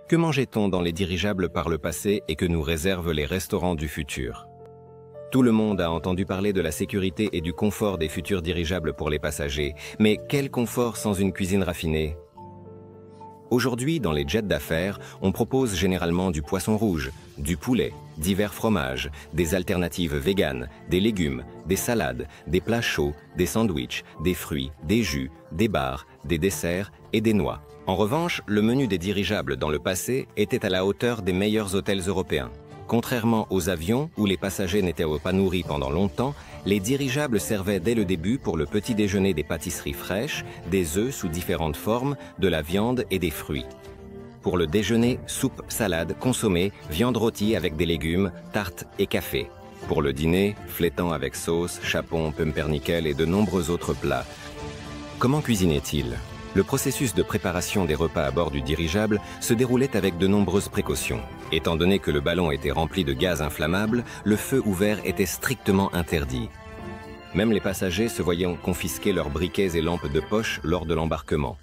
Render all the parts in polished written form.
Que mangeait-on dans les dirigeables par le passé et que nous réservent les restaurants du futur? Tout le monde a entendu parler de la sécurité et du confort des futurs dirigeables pour les passagers, mais quel confort sans une cuisine raffinée? Aujourd'hui, dans les jets d'affaires, on propose généralement du poisson rouge, du poulet, divers fromages, des alternatives véganes, des légumes, des salades, des plats chauds, des sandwichs, des fruits, des jus, des bars, des desserts et des noix. En revanche, le menu des dirigeables dans le passé était à la hauteur des meilleurs hôtels européens. Contrairement aux avions, où les passagers n'étaient pas nourris pendant longtemps, les dirigeables servaient dès le début pour le petit déjeuner des pâtisseries fraîches, des œufs sous différentes formes, de la viande et des fruits. Pour le déjeuner, soupe, salade, consommé, viande rôtie avec des légumes, tartes et café. Pour le dîner, flétan avec sauce, chapon, pumpernickel et de nombreux autres plats. Comment cuisinait-il? Le processus de préparation des repas à bord du dirigeable se déroulait avec de nombreuses précautions. Étant donné que le ballon était rempli de gaz inflammable, le feu ouvert était strictement interdit. Même les passagers se voyaient confisquer leurs briquets et lampes de poche lors de l'embarquement.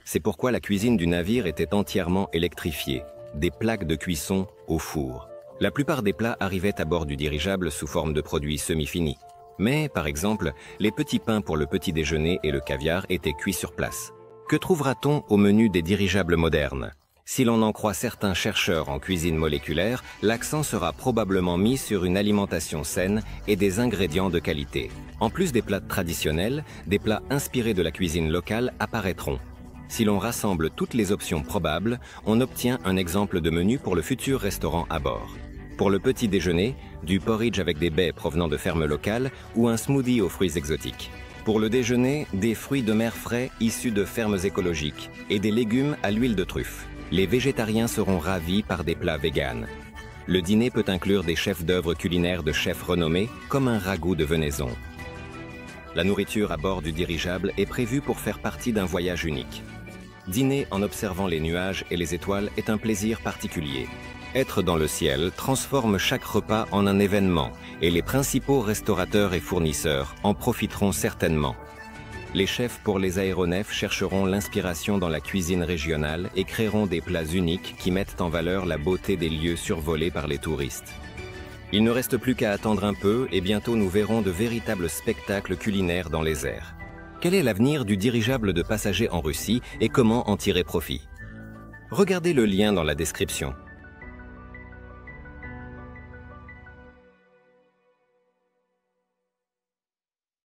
C'est pourquoi la cuisine du navire était entièrement électrifiée, des plaques de cuisson au four. La plupart des plats arrivaient à bord du dirigeable sous forme de produits semi-finis. Mais, par exemple, les petits pains pour le petit déjeuner et le caviar étaient cuits sur place. Que trouvera-t-on au menu des dirigeables modernes? Si l'on en croit certains chercheurs en cuisine moléculaire, l'accent sera probablement mis sur une alimentation saine et des ingrédients de qualité. En plus des plats traditionnels, des plats inspirés de la cuisine locale apparaîtront. Si l'on rassemble toutes les options probables, on obtient un exemple de menu pour le futur restaurant à bord. Pour le petit déjeuner, du porridge avec des baies provenant de fermes locales ou un smoothie aux fruits exotiques. Pour le déjeuner, des fruits de mer frais issus de fermes écologiques et des légumes à l'huile de truffe. Les végétariens seront ravis par des plats véganes. Le dîner peut inclure des chefs d'œuvre culinaires de chefs renommés, comme un ragoût de venaison. La nourriture à bord du dirigeable est prévue pour faire partie d'un voyage unique. Dîner en observant les nuages et les étoiles est un plaisir particulier. Être dans le ciel transforme chaque repas en un événement et les principaux restaurateurs et fournisseurs en profiteront certainement. Les chefs pour les aéronefs chercheront l'inspiration dans la cuisine régionale et créeront des plats uniques qui mettent en valeur la beauté des lieux survolés par les touristes. Il ne reste plus qu'à attendre un peu et bientôt nous verrons de véritables spectacles culinaires dans les airs. Quel est l'avenir du dirigeable de passagers en Russie et comment en tirer profit? Regardez le lien dans la description.